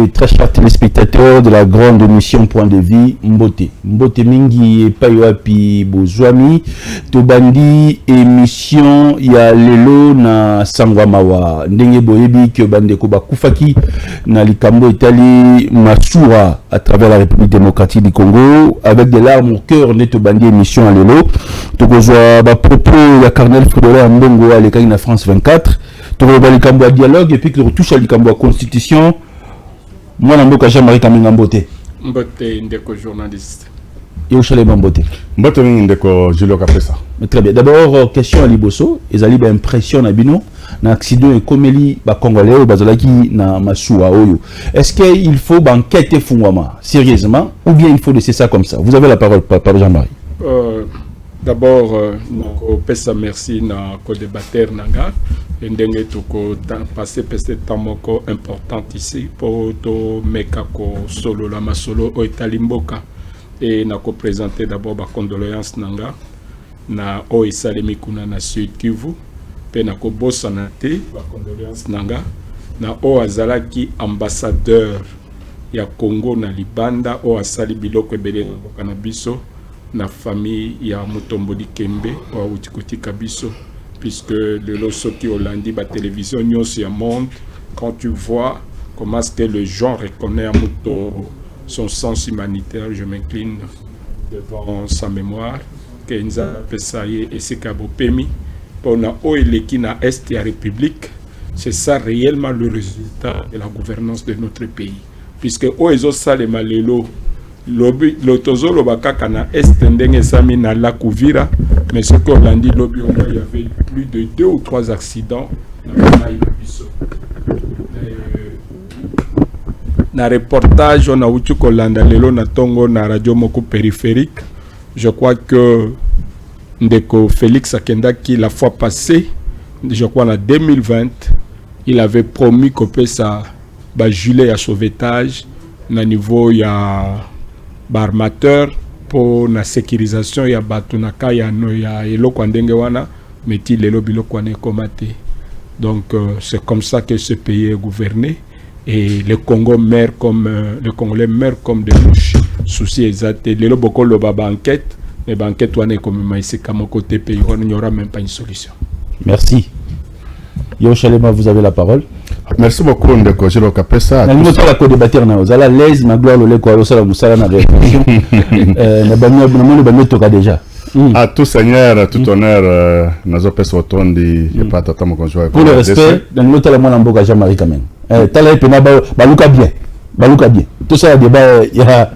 Très chers téléspectateurs de la grande émission Point de Vie, Mbote Mingi et Payoapi Bozwami, Tobandi émission ya lelo na Sangwamawa, Ndenge Boyebi que Bandeko Bakufaki na likambo Itali Masura à travers la République démocratique du Congo, avec des larmes au cœur, ne Tobandi émission à lelo, Togozwa ba propos ya Carnel Frédéric Mbongo à l'école na France 24, Togoba likambo à dialogue et puis que touche à likambo à constitution. Moi, je suis Jean-Marie Kaminga Mbote. Mbote Ndeko journaliste. Et où est Mbote? Mbote Ndeko Julio Kapesa. Très bien. D'abord, question à Liboso. Ils ont l'impression à Bino, un accident et comme les Congolais ou Bazalaki na Massoua Oyo. Est-ce qu'il faut banqueter Fungwama sérieusement ou bien il faut laisser ça comme ça? Vous avez la parole, Papa Jean-Marie. D'abord, pesa merci na co-débatteur nanga. Ndenge toko passer peut-être temps moko important ici pour to mekako solo la masolo o italimboka et na ko présenter d'abord ba condoléances nanga na o isalemi kuna na Sud Kivu pe na ko bosana te ba condoléances nanga na o azalaki ambassadeur ya Congo na Libanda o asali biloko ebele na biso na famille ya Mutomboli Kembe o utikoti kabiso. Puisque le Losoki Hollandi, la télévision, Nyos monde, quand tu vois comment est-ce que le gens reconnaît à son sens humanitaire, je m'incline devant sa mémoire, Kenza Pesaye et Sekabo Pemi, pour na Oeleki na Est et la République, c'est ça réellement le résultat de la gouvernance de notre pays. Puisque Oezo Salema Lelo, l'autozo lobaka na Est ndenge sami na la Kouvira, mais ce qu'on a dit lobby, il y avait plus de 2 ou 3 accidents na reportage on a eu Kolanda lelo na tongo na radio moko périphérique. Je crois que Ndeko Félix Akendaki la fois passée, je crois en 2020, il avait promis qu'on peut ça gilet à sauvetage na niveau ya armateur pour la sécurisation ya batunaka ya no ya eloko ndenge wana meti lelo biloko wana komate. Donc c'est comme ça que ce pays est gouverné et le Congo meurt comme le Congolais meurt comme des mouches. Souci exact lelo boko lo ba banquette mais banquette wana comme maïs comme côté pays on n'aura même pas une solution. Merci. Yo Chalema, vous avez la parole. Merci beaucoup Ndeko Julio Kapesa. Na nous la co-débatteur na ozala l'aise na gloire le ko osala musala na réflexion. Na banyo na mo banyo toka déjà. À tout seigneur, tout honneur nazo pesa otondi et pas tata mo conjoint. Pour le respect, dans nous tala mwana mboka Jean-Marie quand même. Tala pena baluka bien. Baluka bien. Tout ça débat ya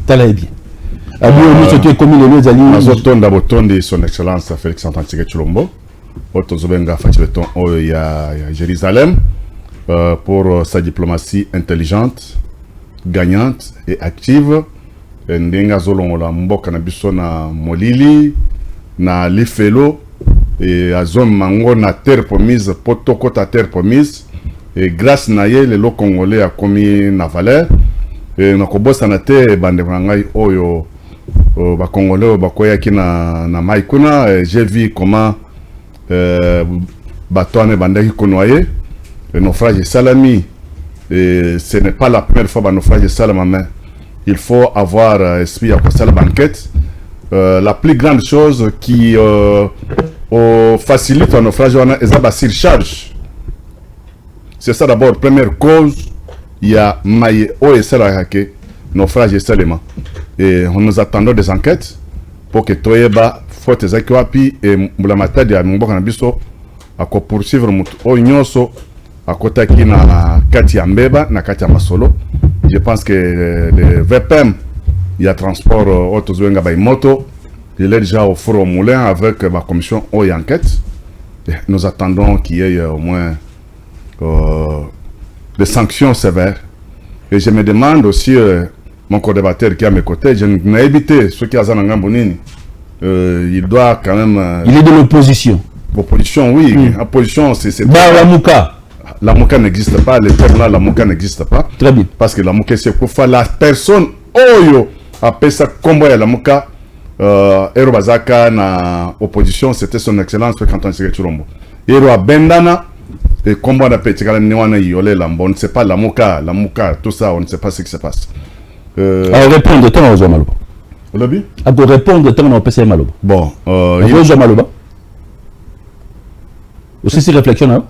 tala bien. Abi on surtout comme les alliés nazo tonda botondi son excellence Félix Antoine Tshisekedi Otozobenga Fachileton ya Jérusalem pour sa diplomatie intelligente, gagnante et active. Ndenga zolongola mboka na biso na molili na lifelo et azom mango na terre promise potoko ta terre promise et grâce na ye le congolais a commis na valeur et na kobosa na te bande ngai oyo ba congolais ba koyaki na maikuna. J'ai vu comment Batouane Bandaki Konoye, le naufrage de Salami, et ce n'est pas la première fois le naufrage de Salama, mais il faut avoir esprit à passer la banquette. La plus grande chose qui facilite un naufrage, c'est la surcharge. C'est ça d'abord, première cause, il y a Maïe Oeselahake, naufrage de Salama. Et nous attendons des enquêtes pour que Toyeba Forte Zakiwapi et Moulamata de Mboka Nabiso à poursuivre au Nyoso à côté qui na Katia Mbeba na Katia Masolo. Je pense que le VPM il y a transport autozwenga by moto, il est déjà au four au moulin avec la commission Oy enquête. Nous attendons qu'il y ait au moins des sanctions sévères. Et je me demande aussi mon co-débatteur qui est à mes côtés, je n'ai évité ceux qui ont un gambonini. Il doit quand même. Il est de l'opposition. Opposition, oui. Opposition, c'est. La Mouka. La Mouka n'existe pas. Le terme là, la Mouka n'existe pas. Très bien. Parce que la Mouka, c'est pour faire la personne. Oyo appelle ça comme la Mouka. Ero Bazaka na opposition, c'était son excellence quand on s'est Ero Bendana. Et comment on appelle on ne sait pas la Moka, tout ça, on ne sait pas ce qui se passe. Alors répondre de temps aux hommes Maloba. Vous l'avez vu? À de répondre de temps aux PC Maloba. Bon, aux hommes Maloba. Aussi ces réflexions là.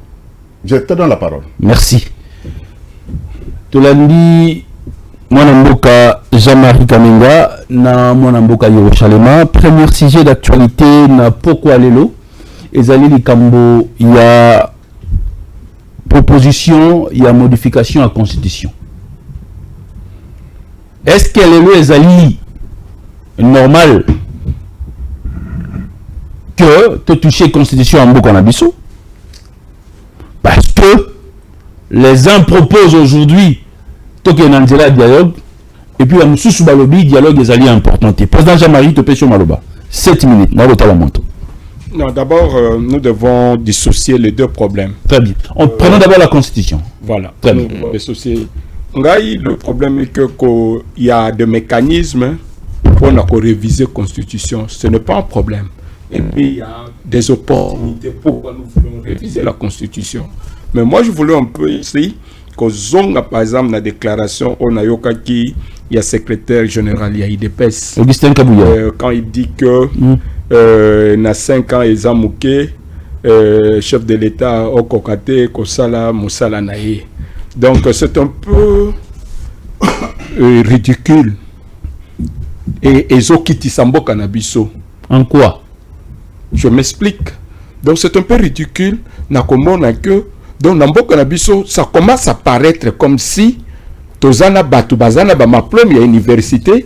Je te donne la parole. Merci. Tolandi Mwanamboka Jean-Marie Kamenga na Mwanamboka Yerushalema. Premier sujet d'actualité na Poko Lelo. Ezali Likambo, il y a proposition, il y a modification à la Constitution. Est-ce qu'elle est le Ezali normal que tu touches la Constitution en Bokanabiso? Parce que les uns proposent aujourd'hui un dialogue et puis la sous balobi dialogue des alliés importants. Président Jean-Marie Topesio Maloba, 7 minutes. Non, d'abord, nous devons dissocier les deux problèmes. Très bien. Prenons d'abord la Constitution. Voilà. Très bien. Dissocier. Le problème est qu'il y a des mécanismes pour réviser la Constitution. Ce n'est pas un problème. Et puis, il y a des opportunités pour nous voulons réviser la Constitution. Mais moi, je voulais un peu ici par exemple, la déclaration, on a il y a secrétaire général, il y a IDPS. Augustin Kabouya. Quand il dit que na 5 ans, ils ont mouqué, chef de l'État, au Kokate, Kosala, Moussala Naye. Donc, c'est un peu ridicule. Et Ezokiti Sambo Kanabiso. En quoi? Je m'explique. Donc, c'est un peu ridicule. Nakomona que donc, ça commence à paraître comme si Tozana Batu Bazana ma première université,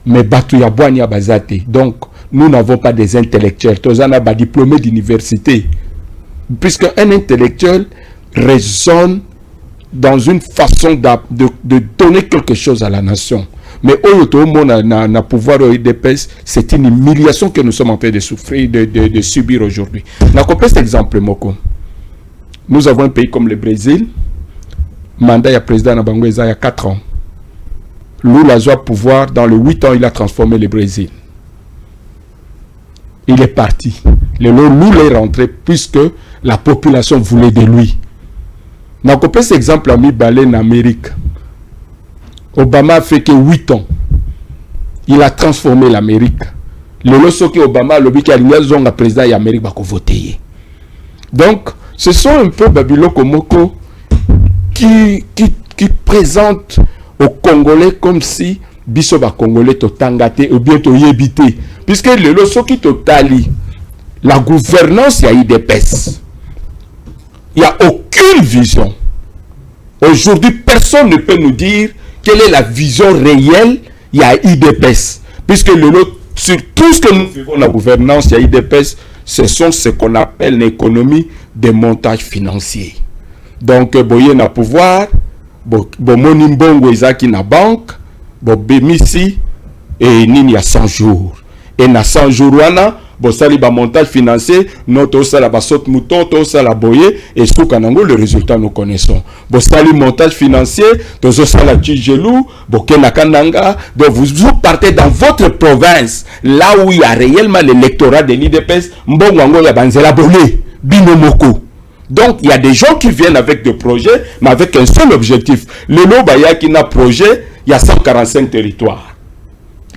mais Batu Yabouania Bazate. Donc, nous n'avons pas des intellectuels. Tozana ba diplômé d'université. Puisque un intellectuel raisonne dans une façon de donner quelque chose à la nation. Mais au na pouvoir IDPS, c'est une humiliation que nous sommes en train de souffrir, de subir aujourd'hui. N'a compris cet exemple, Moko. Nous avons un pays comme le Brésil, mandat du président Nabangweza il y a 4 ans. Lula a pouvoir, dans les 8 ans, il a transformé le Brésil. Il est parti. Lula est rentré puisque la population voulait de lui. N'a compris cet exemple à mi balé en Amérique. Obama a fait que 8 ans. Il a transformé l'Amérique. Le soki Obama le qui a le président de l'Amérique va voter. Donc, ce sont un peu Babylone Komoko qui présentent aux Congolais comme si Bisoba Congolais totangate ou bien toyébité. Puisque le soki totali, la gouvernance, il y a IDPS. Il n'y a aucune vision. Aujourd'hui, personne ne peut nous dire quelle est la vision réelle, il y a IDPS. Puisque sur tout ce que nous vivons, la gouvernance, il y a IDPS, ce sont ce qu'on appelle l'économie de montage financier. Donc, boye na pouvoir, monimbongo ezaki na banque, bemisi, et nini ya 100 jours. Et na 100 jours wana, sali ba montage financier, notre sala ba saute mouton, to sala boye, et sous kanango, le résultat nous connaissons. Sali montage financier, to sala tigelou, bokena kananga, donc vous partez dans votre province, là où il y a réellement l'électorat de l'IDPS, mbongo ya banzela bolé, binomoko. Donc il y a des gens qui viennent avec des projets, mais avec un seul objectif. Le Lobaya qui n'a projet, il y a 145 territoires.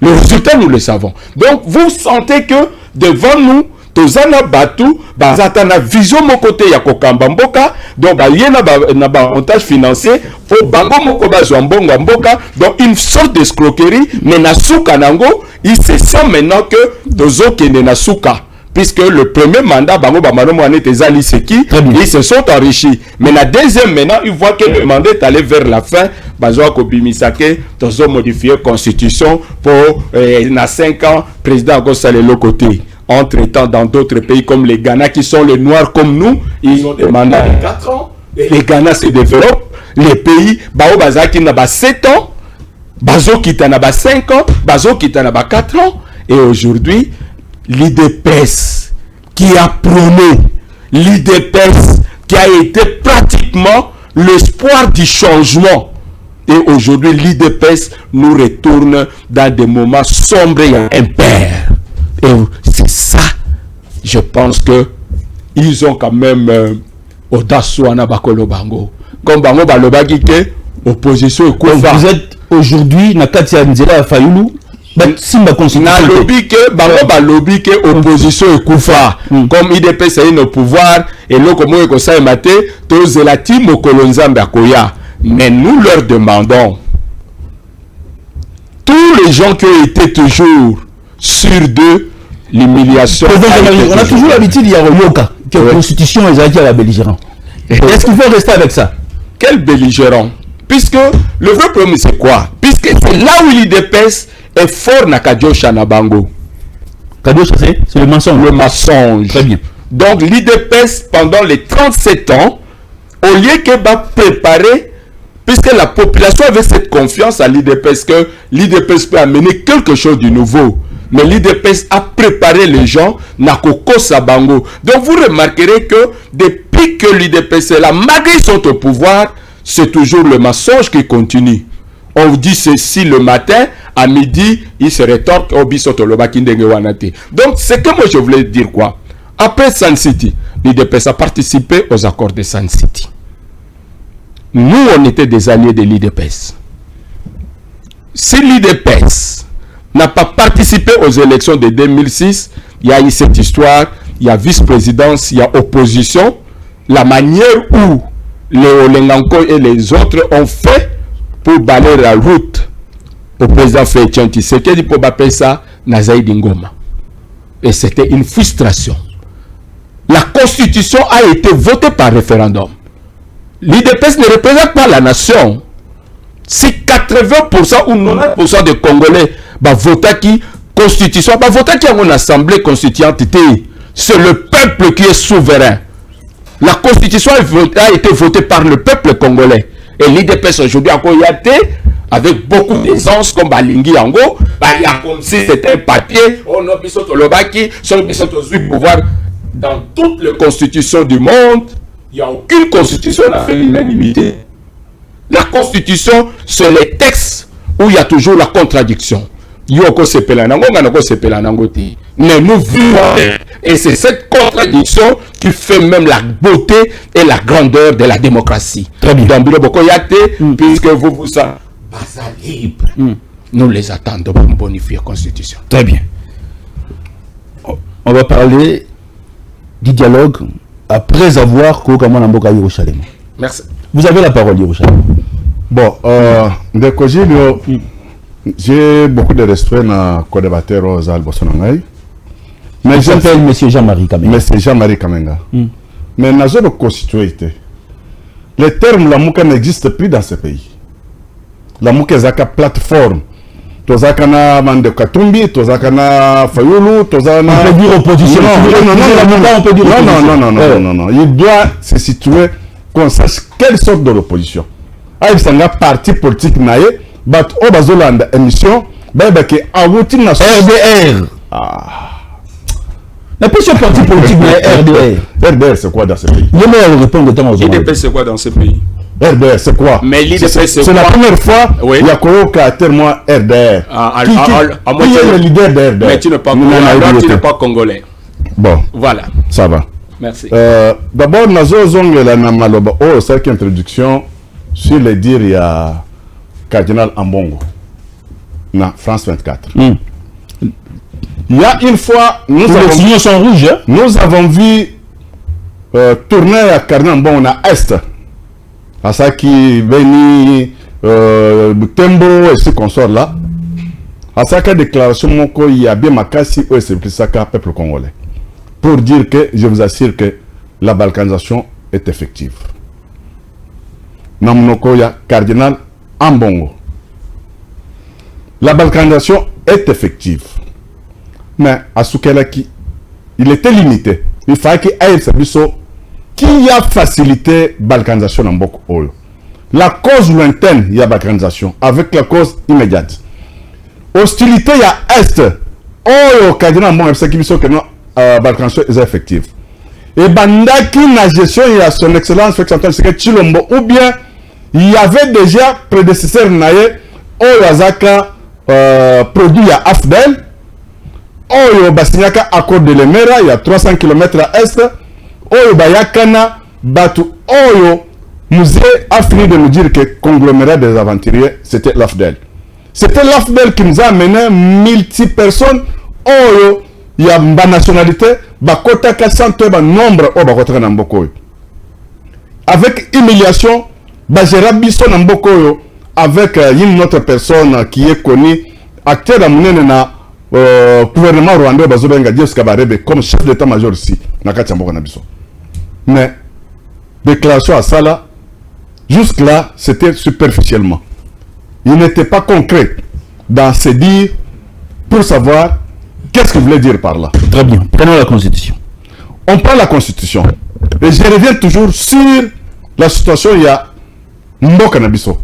Le résultat, nous le savons. Donc, vous sentez que devant nous, Tozana Batu, Bazatana vision mon côté, Yakokamba Mboka, donc il y a un avantage financier, pour Bango Moko Bazouambonga Mboka, donc une sorte d'escroquerie, mais Nasuka Nango, il se sent maintenant que Tozo Kene Nasuka. Puisque le premier mandat, Bango Bamano Moane Tezali Seki, ils se sont enrichis. Mais la deuxième, maintenant, ils voient que le mandat est allé vers la fin. Bazoa Kobimisake, Tozo modifié la constitution pour, na 5 ans, président Gossalelo côté. Entre-temps, dans d'autres pays comme les Ghana, qui sont les Noirs comme nous, ils ont des mandats de 4 ans. Et les Ghana se développent. Les pays, Bao Bazaki n'a pas 7 ans. Bazo Kita n'a pas 5 ans. Bazo Kita n'a pas 4 ans. Et aujourd'hui, l'IDPS qui a prôné, l'IDPS qui a été pratiquement l'espoir du changement. Et aujourd'hui, l'IDPS nous retourne dans des moments sombres et impairs. Et c'est ça, je pense que ils ont quand même audace wana bakolo bango comme bango balobaki ke opposition ekufa. Vous êtes aujourd'hui na kati ya nzela ya Fayulu simba constitution na lobby ke bango balobi ke opposition ekufa comme IDPS est au pouvoir et loko mo ko sa emate to zelati mokolo nzambe akoya. Mais nous leur demandons, tous les gens qui ont été toujours sûrs de l'humiliation. On a toujours l'habitude d'y avoir que la constitution est à la belligérant. Est-ce qu'il faut rester avec ça? Quel belligérant? Puisque le vrai problème c'est quoi? Puisque c'est là où l'IDPS est fort na Kadiocha na Bango. Kadiocha c'est le mensonge. Le mensonge. Très bien. Donc l'IDPS pendant les 37 ans, au lieu que va préparer, puisque la population avait cette confiance à l'IDPS que l'IDPS peut amener quelque chose de nouveau. Mais l'IDPS a préparé les gens na Koko Sabango. Donc vous remarquerez que depuis que l'IDPS est là, malgré qu'ils sont au pouvoir, c'est toujours le mensonge qui continue. On vous dit ceci le matin, à midi, il se rétorque au Bisotoloba Kindengewanate. Donc c'est que moi je voulais dire quoi? Après Sun City, l'IDPS a participé aux accords de Sun City. Nous, on était des alliés de l'IDPS. Si l'IDPS n'a pas participé aux élections de 2006, il y a eu cette histoire, il y a vice-présidence, il y a opposition. La manière où les Olenganko et les autres ont fait pour balayer la route au président Félix Tshisekedi pour appeler ça Nazaï Dingoma. Et c'était une frustration. La constitution a été votée par référendum. L'IDPS ne représente pas la nation. Si 80% ou 90% des Congolais votent qui constitution, votent qui a une assemblée constituante, c'est le peuple qui est souverain. La constitution a été votée par le peuple congolais. Et l'IDPS aujourd'hui a coyaté avec beaucoup d'aisance comme Balingi Yango, il y a comme si c'était un papier, on a besoin de l'obaki, sur besoin de pouvoir. Dans toutes les constitutions du monde, il n'y a aucune constitution qui a fait l'unanimité. La constitution, c'est les textes où il y a toujours la contradiction. Mais nous vivons, et c'est cette contradiction qui fait même la beauté et la grandeur de la démocratie. Très bien. Puisque vous ça, libre. Nous les attendons pour bonifier la constitution. Très bien. On va parler du dialogue après avoir Kokamana Mboka Yerushalem. Merci. Vous avez la parole, Yerushalem. Bon, j'ai beaucoup de respect dans le co-débatteur Zal Bossonangaï. Mais j'appelle M. Jean-Marie Kamenga. M. Jean-Marie Kamenga. Mais dans la zone constituée, le terme la mouka n'existe plus dans ce pays. La mouka est une plateforme. Tozakana Mande Katumbi, Tozakana Fayulu, Tozana. On peut dire opposition. Non. Il doit se situer qu'on sache quelle sorte de l'opposition. Il y a un parti politique naïe, bat au Bazolanda émission, qui a outil national. RDR. Mais pas ce parti politique RDR. RDR, c'est quoi dans ce pays? Il y a répondre de temps en temps. IDP, c'est quoi dans ce pays? RDR, c'est quoi? Mais l'IDP, c'est la première fois qu'il y a un terme RDR. Qui est le leader de RDR? Mais tu n'es pas congolais. Bon. Voilà. Ça va. Merci. D'abord, Nazo Zongela Namaloba, cette introduction, sur les dires, il y a Cardinal Ambongo, na France 24. Il y a une fois, nous avons vu tourner à Cardinal Ambongo à Est. À ça qui Beni, Butembo et ce qu'on sort là. À ça que déclaration il y a bien Makassi ou c'est ça qu'un peuple congolais. Pour dire que, je vous assure que la balkanisation est effective. Namunoko ya Cardinal Ambongo. La balkanisation est effective. Mais à Soukelaki, il était limité. Il fallait qu'il y ait ce biseau qui a facilité la balkanisation en Boko Oyo. La cause lointaine, il y a balkanisation, avec la cause immédiate. Hostilité, il y a Est. Oyo, Cardinal Ambongo, c'est qui biseau que non, balkanisation est effective. Et Bandaki, la gestion, il y a son excellence, c'est Chilombo, ou bien il y avait déjà prédécesseur naïe, Oyo Azaka, produit à Afdel, Oyo Basinyaka, accord de l'Emera, il y a 300 km à Est, Oyo Bayakana, Batu Oyo, Musée a fini de nous dire que conglomérat des aventuriers, c'était l'AFDEL. C'était l'AFDEL qui nous a amené multi-personnes. Oyo, il y a une nationalité, bakota 400 nombre au bakota Nambokoyo. Avec humiliation, Bajera Bisso Nambokoyo, avec une autre personne qui est connue, acteur na gouvernement rwandais Bazobenga Dios Kabarebe comme chef d'état-major ici, Nakati Mboko Nabiso. Mais, déclaration à ça là, jusque-là, c'était superficiellement. Il n'était pas concret dans ses dires pour savoir qu'est-ce qu'il voulait dire par là. Très bien. Prenons la Constitution. On prend la Constitution. Et je reviens toujours sur la situation. Il y a Mboka Nabiso.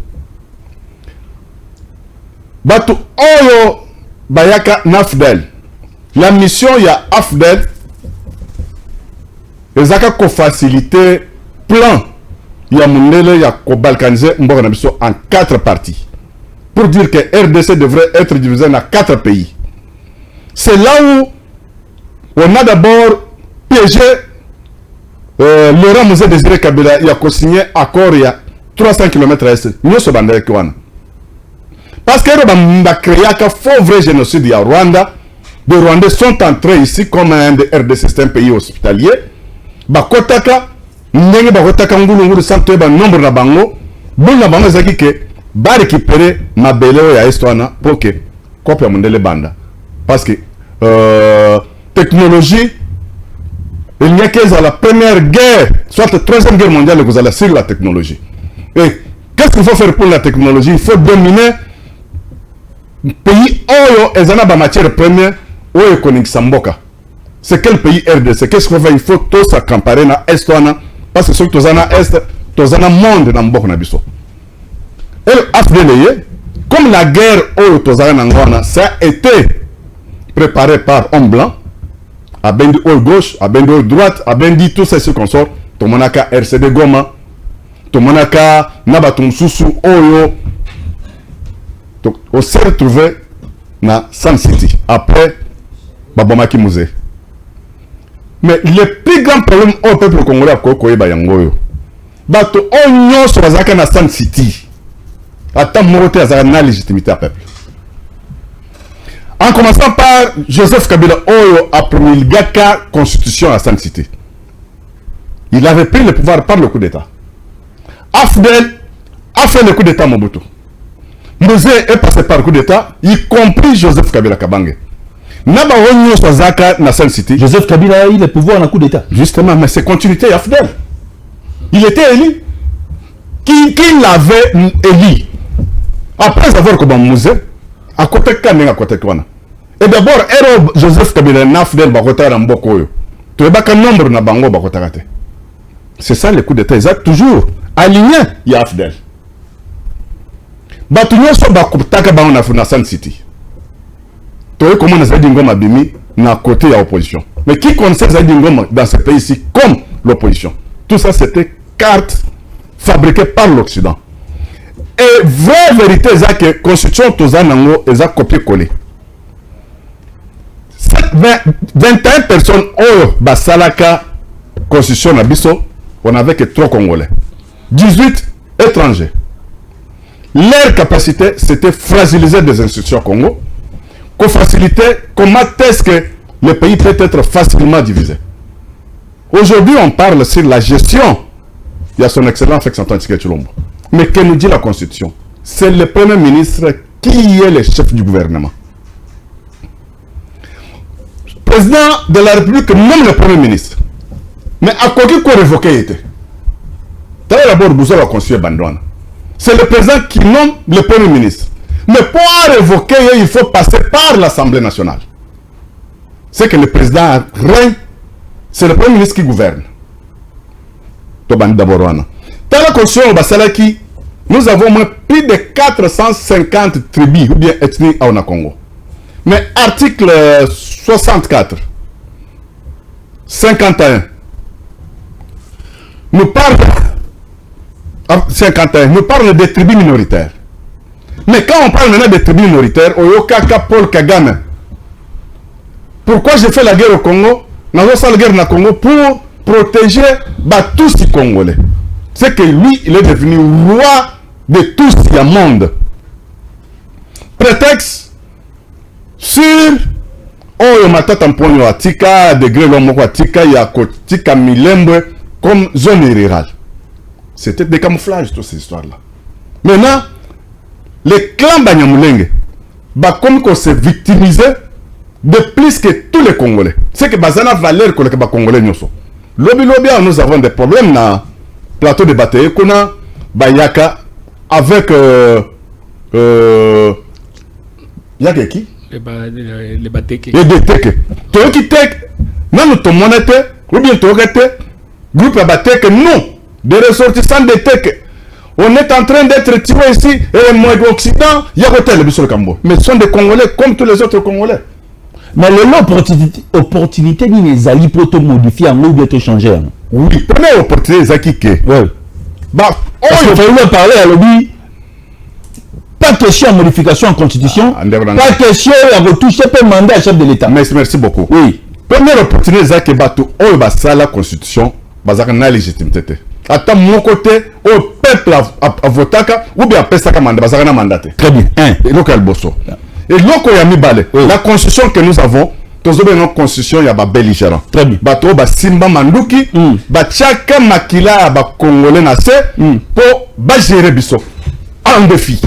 Batu Oyo Bayaka Nafdel. La mission, il y a Afdel. Les aka ko faciliter plan. Il y a Mundele, il y a ko balkaniser Mboka Nabiso en 4 parties. Pour dire que RDC devrait être divisé en 4 pays. C'est là où on a d'abord piégé Laurent Musée Désiré Kabila. Il a signé accord il y a 300 km à l'est. Nous sommes dans le parce que on a créé un faux vrai génocide à Rwanda. Les Rwandais sont entrés ici comme un des RDC, c'est un pays hospitalier. Bakotaka, Ndenge Bakotaka Ngulu Santo nombre de bango. Bon na bango zaki que va récupérer ma belle à Estoana pour que copie mondele banda. Parce que technologie, il n'y a que la première guerre, soit la troisième guerre mondiale, vous allez sur la technologie. Et qu'est-ce qu'il faut faire pour la technologie? Il faut dominer le pays Oyo et Zana matière première Oyo économique Samboka. C'est quel pays RDC? Qu'est-ce qu'il faut faire? Il faut tout ça comparer à Estoana parce que sur Tozana Est, Tozana monde dans Mbok Nabiso. Et le comme la guerre Oyo Tozana Nangwana, ça a été préparé par homme blanc, à Bendi Oyo gauche, à Bendi Oyo droite, à Bendi tout ça ce qu'on sort, Tomonaka RCD Goma, Tomonaka Nabatum Susu Oyo. Donc, on s'est retrouvé dans Sun City, après Babomaki Musée. Mais le plus grand problème au peuple congolais, c'est que Bayangoyo. Bato Onyo sur la Sun City. Attends, Moroté a la légitimité à peuple. En commençant par Joseph Kabila Oyo a promulgué la constitution à Sun City. Il avait pris le pouvoir par le coup d'État. Afdel a fait le coup d'État Mobutu. Musée est passé par le coup d'État, y compris Joseph Kabila Kabange. Naba Onyo Swazaka na Sun City. Joseph Kabila a eu le pouvoir dans le coup d'État. Justement, mais c'est continuité Afdel. Il était élu. Qui l'avait élu? Après avoir comme musée, à côté de Kaneng, à côté de Kwana. Et d'abord, Joseph Kabila Nafdel Bakota Rambokoyo. Tu es pas nombre na bango Bakotarate. C'est ça le coup d'État. Ils ont toujours aligné Afdel. Batunyo so bakutaka bango na Sun City. Toi comment on a dit ngoma bimi na côté de l'opposition. Mais qui connaissait Zaidi Ngoma dans ce pays ici comme l'opposition? Tout ça c'était carte fabriquée par l'Occident. Et vraie vérité c'est que la constitution Tozanango est à copier-coller. 21 personnes au Basalaka constitution Nabiso, on avait que 3 Congolais. 18 étrangers. Leur capacité, c'était fragiliser des institutions Congo, qu'on facilitait comment est-ce que le pays peut être facilement divisé. Aujourd'hui, on parle sur la gestion. Il y a son excellence Félix-Antoine Tshisekedi Tshilombo. Mais que nous dit la Constitution? C'est le Premier ministre qui est le chef du gouvernement. Le président de la République nomme le Premier ministre. Mais à quoi qu'il faut révoquer était? D'abord, vous avez la Constitution Bandouane. C'est le président qui nomme le Premier ministre. Mais pour révoquer, il faut passer par l'Assemblée nationale. C'est que le président règne, c'est le Premier ministre qui gouverne. Dans la Constitution Basalaki, nous avons plus de 450 tribus ou bien ethnies au Congo. Mais article 64, 51, nous parle 51, nous parle des tribus minoritaires. Mais quand on parle maintenant des tribus minoritaires, Oyokaka Paul Kagame, pourquoi j'ai fait la guerre au Congo? Nous avons fait la guerre au Congo pour protéger tous les Congolais. C'est que lui, il est devenu roi de tous le monde. Prétexte sur oh matata mponyo atika degré l'homme atika ya kotika milembwe comme zone rurale. C'était des camouflages toutes ces histoires là. Maintenant les clans Banyamulenge comme qu'on s'est victimisé de plus que tous les Congolais. C'est que bazana valeur que les Congolais nyoso. Lobby nous avons des problèmes na plateau de bataille qu'on a Bayaka avec Yaka qui les Bateke. Et des teke. Toi qui tek, non nous tomons ou bien toi groupe à Bateke, non, des ressortissants de teke. On est en train d'être tué ici et moi Occident, il y a hôtel le Cambo. Mais ce sont des Congolais comme tous les autres Congolais. Mais l'opportunité ni les alliés pour te modifier en ou bien te changer. Oui, première opportunité c'est qui que. Ouais. Bah, parce qu'il fallait parler à l'objet. Pas question de modification en constitution, pas question de retoucher le mandat à chef de l'État. Merci beaucoup. Oui. Première opportunité, c'est que la constitution, la légitimité. Attends, mon côté, au peuple a voté, ou bien a mandat. Très bien. Et la constitution que nous avons, une constitution, il y a des belligérants. Très bien. Bato ba Simba Manduki, chaka makila ba Congolais nase pour ba gérer biso en défi.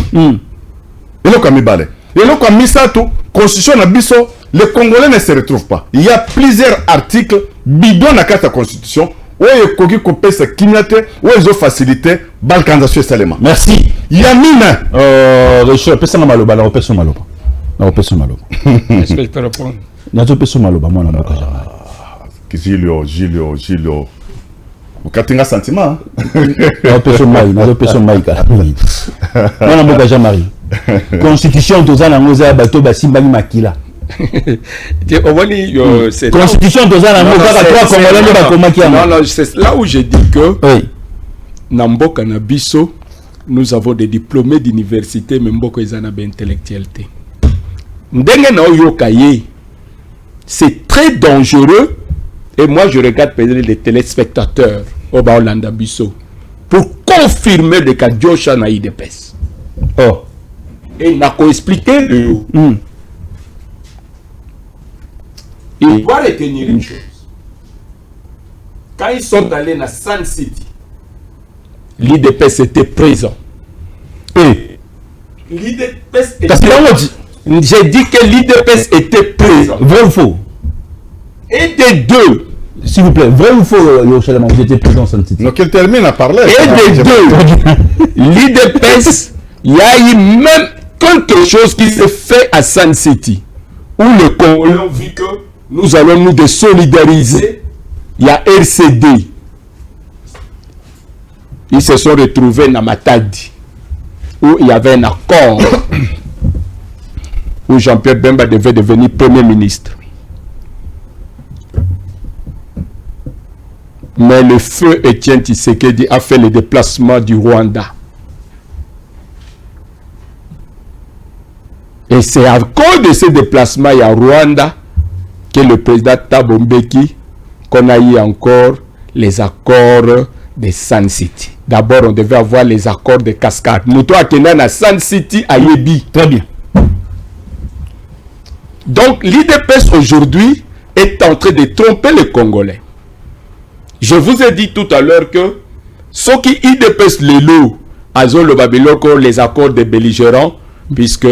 Et le kamibale. Et le kamisato constitution na biso, les Congolais ne se retrouvent pas. Il y a plusieurs articles bidon na carte constitution où il koki kopé sa kinyate où ils ont facilité balkanisation seulement. Merci. Yamina Richard, personne maloba, la personne maloba. La personne maloba. Est-ce que je peux répondre? La personne maloba, moi na boka Gilio. Ukatinga sentiment. La personne maï kala. Moi na boka Jean-Marie. Constitution tozana ngoza bato basimba makila. Constitution tozana ngoza trois Congolais ba komaki. Non, c'est là où je dis que Namboka na biso nous avons des diplômés d'université mais mboko ezana ba intellectualité. Ndenge na oyokaye. C'est très dangereux et moi je regarde peut-être les téléspectateurs au Baolanda Bisso pour confirmer le cas Diosha na IDPS. Oh. Et n'a qu'à expliquer le il doit retenir une chose. Quand ils sont allés dans Sun City, l'IDPS était présent. Et l'IDPS était j'ai dit que l'IDPS était présent. Vrai ou faux? Et des deux. S'il vous plaît, vrai ou faux, vous étiez présent Sun City? Donc il termine à parler. Et des deux. L'IDPS, il y a eu même quelque chose qui s'est fait à Sun City. Où les Congolais ont vu que nous allons nous désolidariser. Il y a RCD. Ils se sont retrouvés dans Matadi. Où il y avait un accord. Où Jean-Pierre Bemba devait devenir Premier ministre. Mais le feu Étienne Tshisekedi a fait le déplacement du Rwanda. Et c'est à cause de ce déplacement à Rwanda que le président Thabo Mbeki qu'on a eu encore les accords de Sun City. D'abord, on devait avoir les accords de Cascade. Nous avons à Sun City à Yebi. Très bien. Donc, l'IDPS aujourd'hui est en train de tromper les Congolais. Je vous ai dit tout à l'heure que ceux qui IDPS les loups, Azon le Babyloko, les accords des belligérants, puisque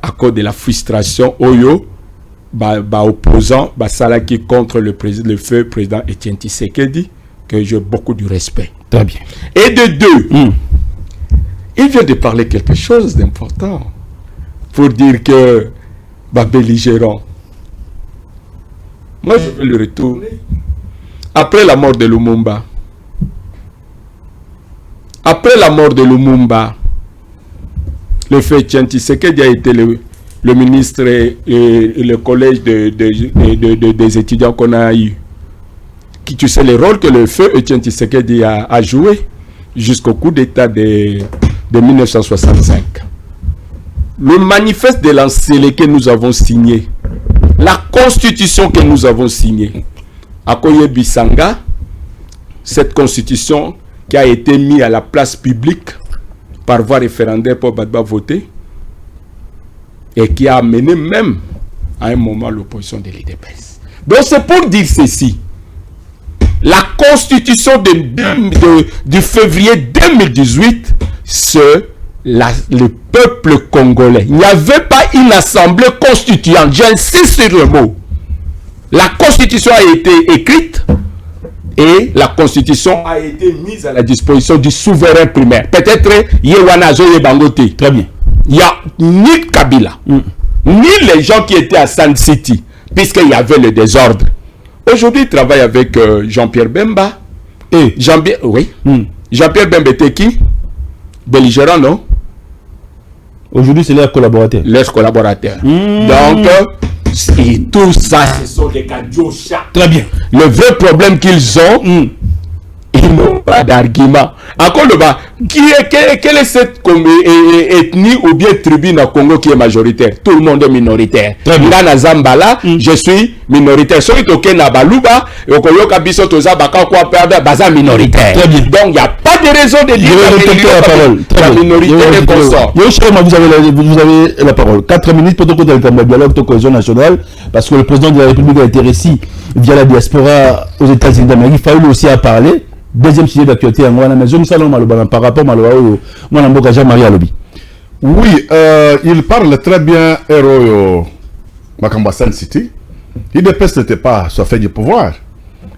à cause de la frustration, Oyo, opposant, Salaki contre le feu président Étienne Tshisekedi, que j'ai beaucoup de respect. Très bien. Et de deux, il vient de parler quelque chose d'important pour dire que belligérant. Moi, je vais le retourner. Après la mort de Lumumba, le fait Étienne Tshisekedi a été le ministre et le collège des étudiants qu'on a eu. Tu sais le rôle que le feu Étienne Tshisekedi a joué jusqu'au coup d'État de 1965. Le manifeste de l'Ancélé que nous avons signé, la constitution que nous avons signée, Akoye Bisanga, cette constitution qui a été mise à la place publique par voie référendaire pour Badba voter et qui a amené même à un moment l'opposition de l'IDPS. Donc c'est pour dire ceci. La constitution du février 2018, c'est le peuple congolais. Il n'y avait pas une assemblée constituante. J'insiste sur le mot. La constitution a été écrite et la constitution a été mise à la disposition du souverain primaire. Peut-être Yewana Zoye Bangote. Très bien. Il n'y a ni Kabila, ni les gens qui étaient à Sun City, puisqu'il y avait le désordre. Aujourd'hui, il travaille avec Jean-Pierre Bemba. Et Jean-Pierre, oui. Jean-Pierre Bemba était qui? Belligérant, non? aujourd'hui, c'est leurs collaborateurs. Leurs collaborateurs. Donc, et tout ça, ce sont des cadiochas. Très bien. Le vrai problème qu'ils ont, ils n'ont pas d'argument. Encore le bas, quelle est cette ethnie ou bien tribu dans le Congo qui est majoritaire? Tout le monde est minoritaire. Là, dans Zambala, je suis minoritaire. Celui qui est dans Baluba, minoritaire. Donc, il n'y a pas de raison de dire la minorité est consort. Vous avez la parole. 4 minutes pour le dialogue de cohésion nationale, parce que le président de la République a été récit via la diaspora aux États-Unis d'Amérique. Il fallait aussi à parler. Deuxième sujet d'actualité en Ghana, mais je me salue par rapport à Jean-Marie Alobi. Oui, il parle très bien, Héros Makambassan City. IDPS n'était pas sur fait du pouvoir.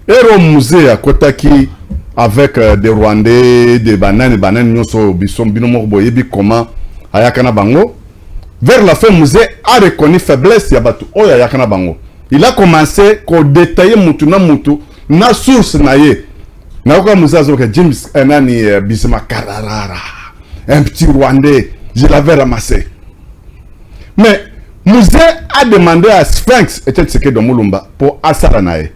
Héros Musée à Kotaki, avec des Rwandais, des bananes, Nyoso, Bisson, Binomorbo, Yebi, Koma, Ayakana Bango. Vers la fin, Musée a reconnu faiblesse Yabatu, Ayakana Bango. Il a commencé à détailler Moutou, na source naye. Naoka Mouzazo que James Enani Bisma Kararara, un petit Rwandais, je l'avais ramassé. Mais Mouzé a demandé à Sphinx, et c'est que dans Moulumba, pour Asaranae.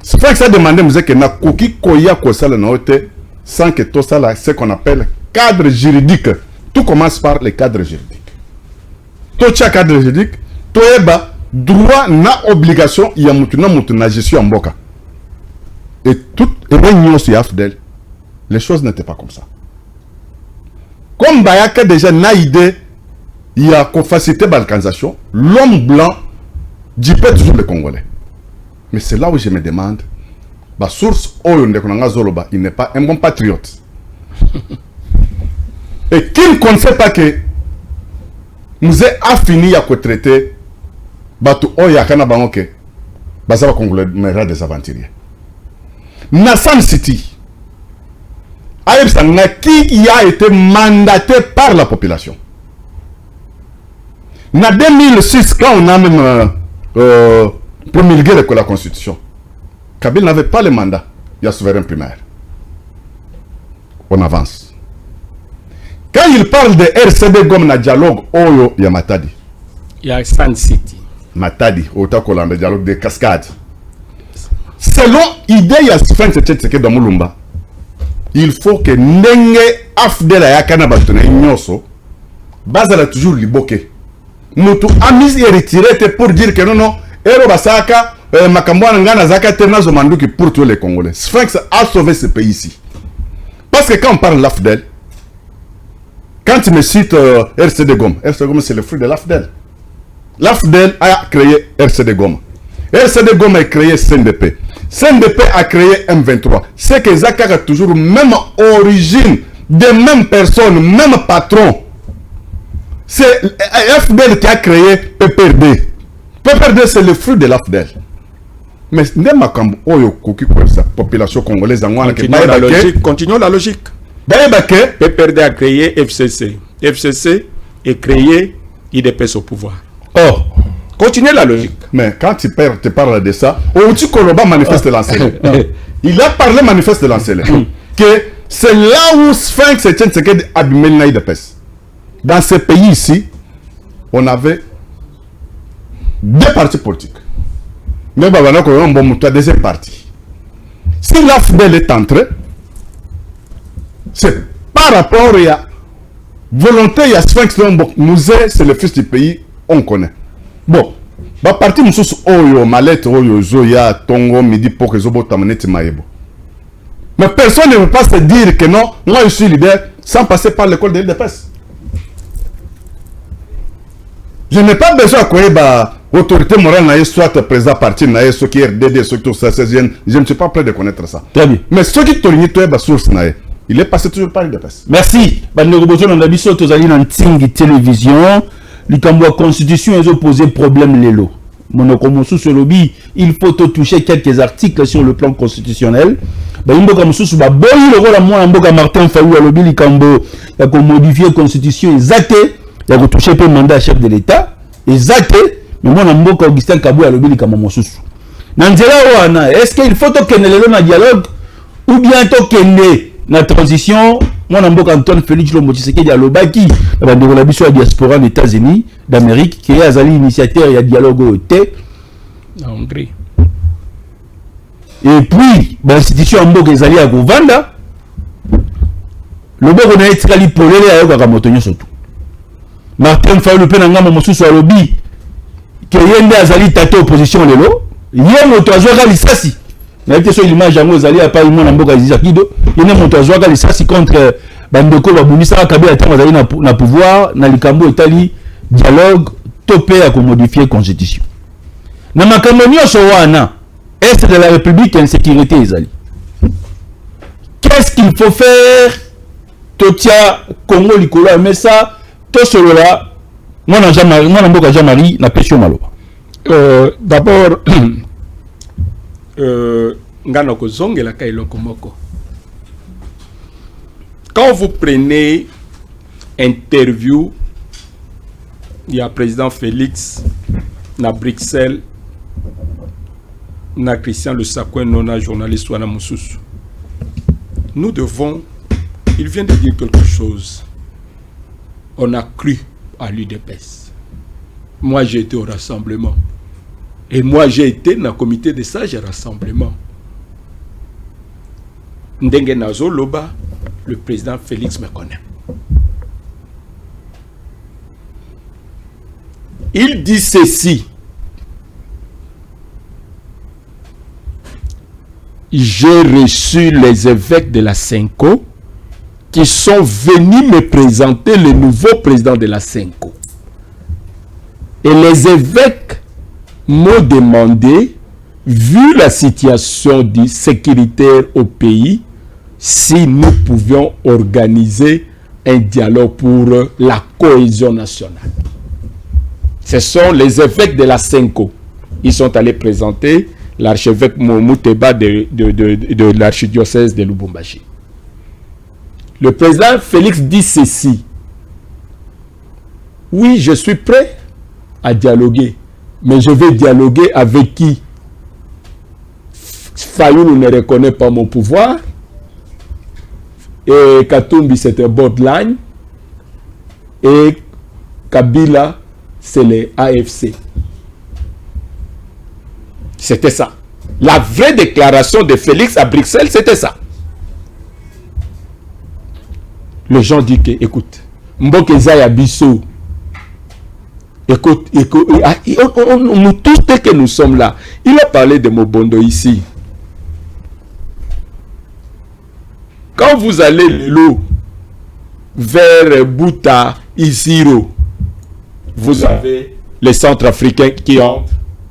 Sphinx a demandé à Mouzé que na Koki Koya Kosala Naote, sans que tout ça là, ce qu'on appelle cadre juridique. Tout commence par les cadres juridiques. Tout chaque cadre juridique, tout eba droit na obligation, il y a moutuna, je suis en boka. Et tout, les choses n'étaient pas comme ça. Comme Bayaka déjà n'a idée, il y a qu'au facilité balkanisation, l'homme blanc dit pas toujours les Congolais. Mais c'est là où je me demande, la source il n'est pas un bon patriote. Et qu'il ne connaît pas que nous a fini à traiter Batu Oyakana Bangoke, Bazava Congolais, mais des aventuriers. Nassan City, qui a été mandaté par la population. En 2006, quand on a même promulgué la constitution, Kabila n'avait pas le mandat, il y a souverain primaire. On avance. Quand il parle de RCD comme un dialogue, Oyo, il y a Matadi. Il y a Sun City. Matadi, Otakola, le dialogue des cascades. Selon l'idée de Sphinx Tshisekedi dans Moulumba, il faut que Nenge Afdel Ayakana Batone Nyoso, Bazala toujours liboke. Moutou Amis est retiré pour dire que non, Ero Basaka, Makambouana Ngana Zaka Ternazo Mandouki pour tous les Congolais. Sphinx a sauvé ce pays ici. Parce que quand on parle de l'Afdel, quand tu me cites RCD Gom c'est le fruit de l'Afdel. L'Afdel a créé RCD Gom. RCD Gom a créé CNDP. CNDP a créé M23. C'est que Zaka a toujours même origine, des mêmes personnes, même patron. C'est FDL qui a créé PPRD. PPRD, c'est le fruit de l'AFDL. Mais la population congolaise, continuons la logique. PPRD a créé FCC. FCC est créé IDPS au pouvoir. Oh, continuez la logique. Mais quand tu parles de ça, Outi Koloba manifeste l'enseignement. Il a parlé manifeste de l'enseignement. Que c'est là où Sphinx et Tshisekedi abîmaient l'IDPS. Dans ce pays ici, on avait deux partis politiques. Mais on a un deuxième parti. Si l'AFDEL est entré, c'est par rapport à la volonté, il y a Sphinx, c'est le fils du pays, on connaît. Bon, Ba parti mususu oyo malette oyo zoya tongo midi pour que zobo tamaneti maebo. Mais personne ne peut pas se dire que non, moi je suis leader sans passer par l'école de l'UDPS. Je n'ai pas besoin de bah autorité morale soit président parti naïe, ceux qui RDD, ceux qui tout ça, je ne suis pas prêt de connaître ça. Très bien. Mais ceux qui tournent bah source naïe, il est passé toujours par l'UDPS. Merci. Bande Robozo on a biso tozali na ntingi télévision, likambo constitution ils ont posé problème lelo. Monoko mususu lobby, il faut toucher quelques articles sur le plan constitutionnel. Ba imboka mususu ba boyi le rôle moi mboka Martin Fayou lobby likambo ya ko modifier constitution exacte, ya ko toucher pe mandat chef de l'état, exacte, mais moi mboka Augustin Kabou lobby likambo mususu. Na nzela wana, est-ce qu'il faut to kenelelo na dialogue ou bien to kende na transition? Moi mboka Antoine Félix Tshilombo Tshisekedi alobaki na bandeko na biso ya diaspora des États-Unis d'Amérique qui est azali initiateur ya dialogue au thé en Hongrie. Et puis l'institution en mboka ezali ya kovanda loboko na etikali polele ayokaka moto nyonso tu. Martin Fayulu pe na ngamba mosusu alobi ke yende azali tata opposition lelo ye moto azwaka lisasi na été sur l'image yango ezali ya pa mwana mboka Zizakido yene moto azwaka lisasi contre bandeko babundisa Kabila tango azali na pouvoir na likambo etali dialogue topé à modifier constitution na makambo nyonso wana est de la République insécurité ezali. Qu'est-ce qu'il faut faire? Totia Congo likolo mais ça to solo là mwana mboka Jean-Marie na pesio maloba. D'abord ngana kozongela ka eloko moko. Quand vous prenez interview il y a président Félix na Bruxelles na Christian Le Sakouin nona journaliste wana mususu. Nous devons, il vient de dire quelque chose. On a cru à l'UDPS. Moi j'ai été au rassemblement. Et moi j'ai été dans le comité de sages rassemblement. Ndenge Nazo Loba, le président Félix me connaît. Il dit ceci. J'ai reçu les évêques de la Senko qui sont venus me présenter le nouveau président de la Senko. Et les évêques m'ont demandé, vu la situation sécuritaire au pays, si nous pouvions organiser un dialogue pour la cohésion nationale. Ce sont les évêques de la Senko. Ils sont allés présenter l'archevêque Mouteba de l'archidiocèse de Lubumbashi. Le président Félix dit ceci. Oui, je suis prêt à dialoguer, mais je vais dialoguer avec qui? Fayulu ne reconnaît pas mon pouvoir. Et Katumbi, c'est un borderline. Et Kabila, c'est les AFC. C'était ça. La vraie déclaration de Félix à Bruxelles, c'était ça. Les gens disent que, écoute, Mbokeza Yabiso, écoute, nous tous dès que nous sommes là, il a parlé de Mobondo ici. Quand vous allez l'eau vers Bouta, Isiro, vous avez les centres africains qui ont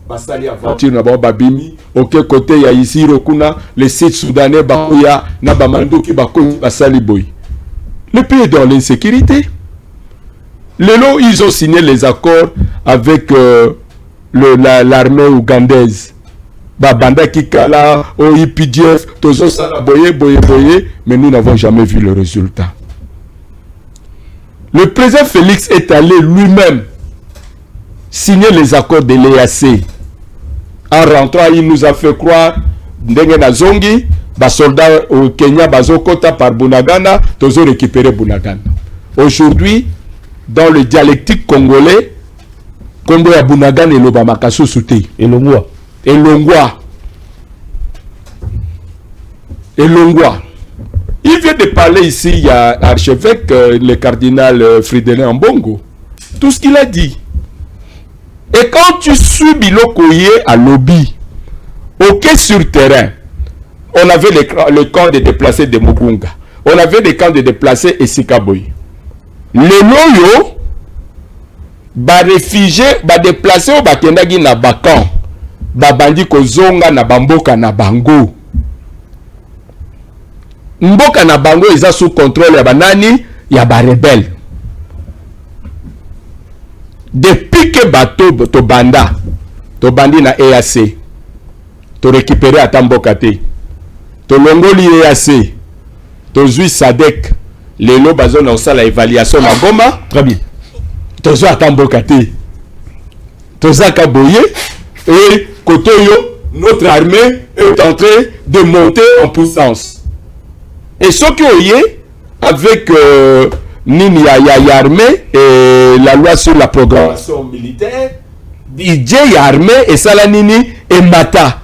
basali aventure na babimi, auquel côté il y a Isiro kuna, les sites soudanais bakuya na bamanduki bakoni basali boy. Le pays est dans l'insécurité. Lelo, ils ont signé les accords avec l'armée ougandaise. Babanda Kikala, OIPDF, Tozo Sala, boye, mais nous n'avons jamais vu le résultat. Le président Félix est allé lui-même signer les accords de l'EAC. En rentrant, il nous a fait croire, Ndenge Nazongi, les soldats au Kenya, Bazokota par Bunagana, Tozo récupéré Bunagana. Aujourd'hui, dans le dialectique congolais, Congo ya Bunagana et l'Obamakaso Souté. Et Longwa. Et Longwa. Et Longwa. Il vient de parler ici, il y a l'archevêque, le cardinal Fridolin Ambongo. Tout ce qu'il a dit. Et quand tu suis Bilokoye à lobby, ok, sur terrain, on avait le camp de déplacés de Mugunga. On avait des camps de déplacés et Sikaboy. Les loyaux, ba réfugiés, ba déplacés ou ba kendagi na bakan, ba bandi kozonga na bamboka na bango. Mboka na bango ils sous contrôle ya banani, ya ba rebelle. Depuis que bateau to banda, to bandi na EAC, to récupérer à Tambokate, to longoli EAC, to zui Sadek, les lots bazon au la évaluation na Goma. Très bien. To zui à Tambokate, to zaka boye, et Kotoyo, notre armée est en train de monter en puissance. Et ce qui est avec Nini ya armée et la loi sur la programmation militaire, il y a armée et ça la Nini et Mata.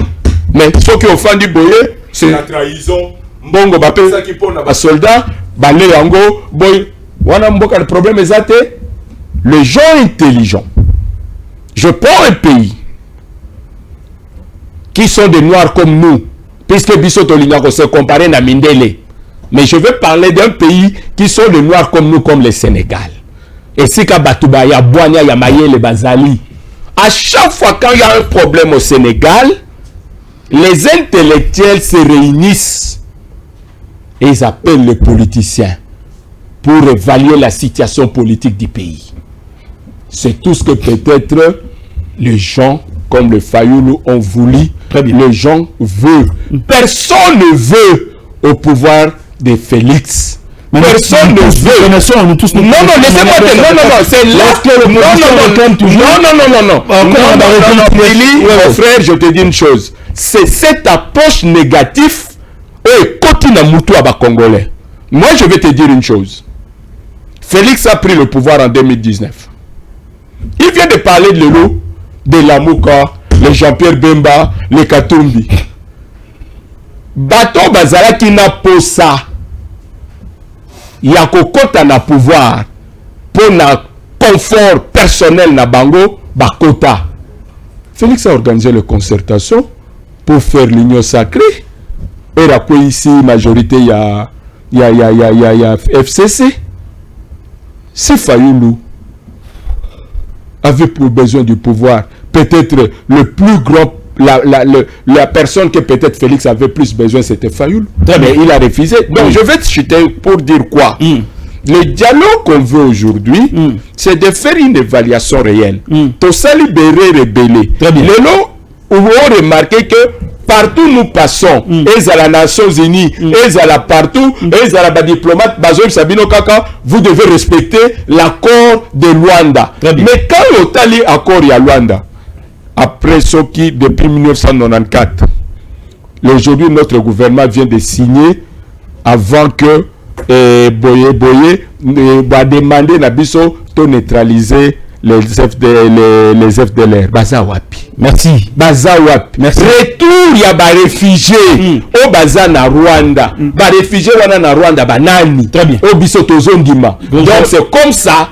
Mais ce qui offend du boye, c'est la trahison. Mbongo bapé ça qui pose à soldats, balé yango, boy. Wana mboka le problème est ça, les gens intelligents. Je prends un pays qui sont des noirs comme nous, puisque Bissoto Lignako se comparé à Mindele. Mais je veux parler d'un pays qui sont des noirs comme nous, comme le Sénégal. Et si Kabatuba, ya Boania, ya Maye, le Bazali. À chaque fois quand il y a un problème au Sénégal, les intellectuels se réunissent et ils appellent les politiciens pour évaluer la situation politique du pays. C'est tout ce que peut-être les gens comme le Fayoulou ont voulu. Les gens veulent. Personne ne veut au pouvoir de Félix. Personne ne veut. Non, non, laissez-moi dire. Non, non, non, c'est là. Non, mon frère, je te dis une chose. C'est cette approche négative et continue Moutou à Congolais. Moi, je vais te dire une chose. Félix a pris le pouvoir en 2019. Il vient de parler de l'eau, de Lamouka, les Jean-Pierre Bemba, les Katumbi. Bato Bazala qui n'a pas ça. Il y a kokota na pouvoir pour na confort personnel na bango bakota. Félix a organisé les concertations pour faire l'union sacrée. Et là quoi ici majorité il y a FCC. C'est Fayoulou avait pour besoin du pouvoir. Peut-être le plus grand, la personne que peut-être Félix avait plus besoin, c'était Fayoulou. Mais il a refusé. Donc je vais te chuter pour dire quoi? Le dialogue qu'on veut aujourd'hui, c'est de faire une évaluation réelle. Tout ça libérer, rebeller. Le lot où on remarque que partout nous passons, et à la Nations Unies, et à la partout, et à la diplomate, Sabino Kaka, vous devez respecter l'accord de Luanda. Mais quand l'OTAN lit accord à Luanda, après ce qui, depuis 1994, aujourd'hui notre gouvernement vient de signer avant que Boye va demander Nabiso de neutraliser les FDLR. Baza wapi. Merci. Baza wapi. Merci. Retour ya ba réfugiés au baza na Rwanda. Ba réfugiés wana na Rwanda banani. Très bien. Au biso tozondima. Donc c'est comme ça.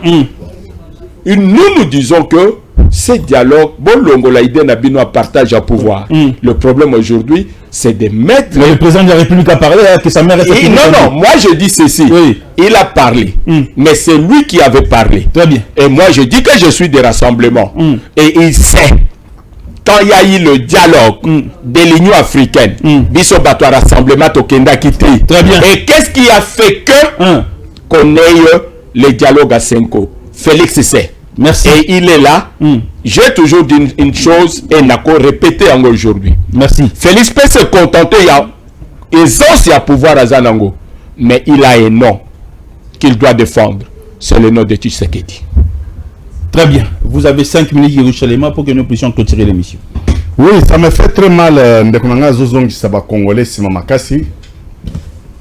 Nous disons que ce dialogue, bon longola idée na bino partage à pouvoir. Le problème aujourd'hui, c'est de mettre. Le président de la République a parlé que sa mère est. Non, moi je dis ceci. Oui. Il a parlé, mais c'est lui qui avait parlé. Très bien. Et moi je dis que je suis des rassemblements. Et il sait, quand il y a eu le dialogue de l'Union africaine, Biso Bato rassemblement Tokenda quitté. Très bien. Et qu'est-ce qui a fait que qu'on ait le dialogue à Senko? Félix sait. Merci. Et il est là. J'ai toujours dit une chose et n'a qu'à répéter encore aujourd'hui. Merci. Félix peut se contenter, ils ont à pouvoir à Zanango. Mais il a un nom qu'il doit défendre. C'est le nom de Tshisekedi. Très bien. Vous avez 5 minutes Yerushalema pour que nous puissions clôturer l'émission. Oui, ça me fait très mal. Ndekonanga Zozongi Saba Congolais Simamakasi.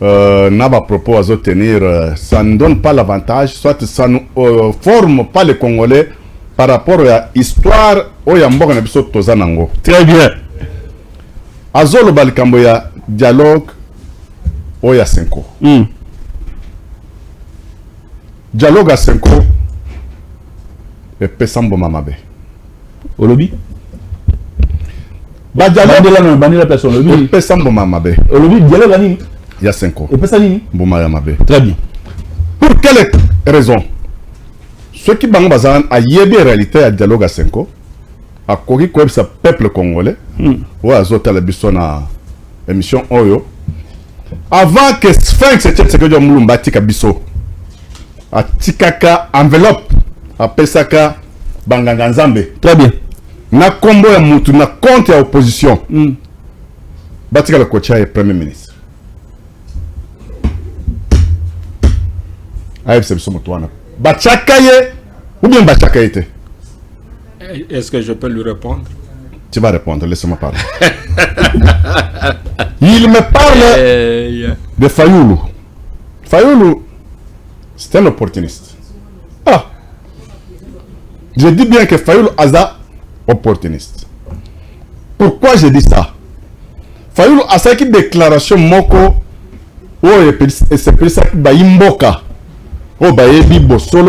N'a pas propos à tenir, ça ne donne pas l'avantage, soit ça ne forme pas les Congolais par rapport à l'histoire où il y a un épisode Tozanango. Très bien. Azolo Balikamboya dialogue où il y a 5 ans. Dialogue à 5 ans et Pesambo Mamabe. Au lobby. Bandela personne. Au lobby. Au lobby, dialogue à Nini. Il y a 5 ans. Et pas ça Nini. Très bien. Pour quelle raison? Ceux qui ont a yébi réalité à dialogue à 5 ans, à quoi ce peuple congolais, ou à Zota la Bissona émission Oyo, avant que Sphinx était ce que je me bâti Kabiso, à Tikaka enveloppe, à Pesaka Banganganzambe. Très bien. Na combo ya mutu na compte ya opposition. Batika le coach est premier ministre. Aïe, c'est ce mot. Bachakaye ou bien Bachakaye? Est-ce que je peux lui répondre? Tu vas répondre, laisse-moi parler. Il me parle de Fayoulou. Fayoulou, c'est un opportuniste. Ah! Je dis bien que Fayoulou Aza opportuniste. Pourquoi je dis ça? Fayoulou Aza qui déclaration moko, oh, c'est pour ça que Baimboka, oh, Bayebi Bosolo.